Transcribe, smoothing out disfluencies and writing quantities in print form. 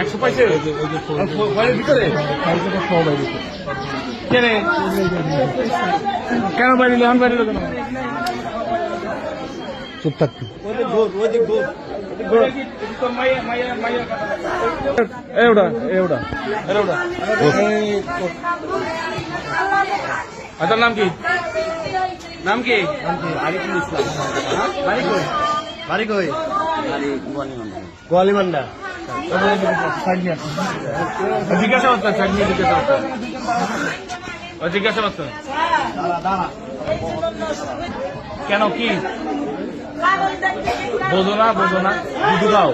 একশো পাইছে ভিতরে কেন বাইরে এখন বাইরে কেন চুপ থাকতে আপনার নাম কি? নাম কি? আরিফুল ইসলাম। বাড়ি কই? গোয়ালিমান্ডা। জিজ্ঞাসা করতেন জিজ্ঞাসা করতেন কেন কি বোঝো না? বুঝু দাও।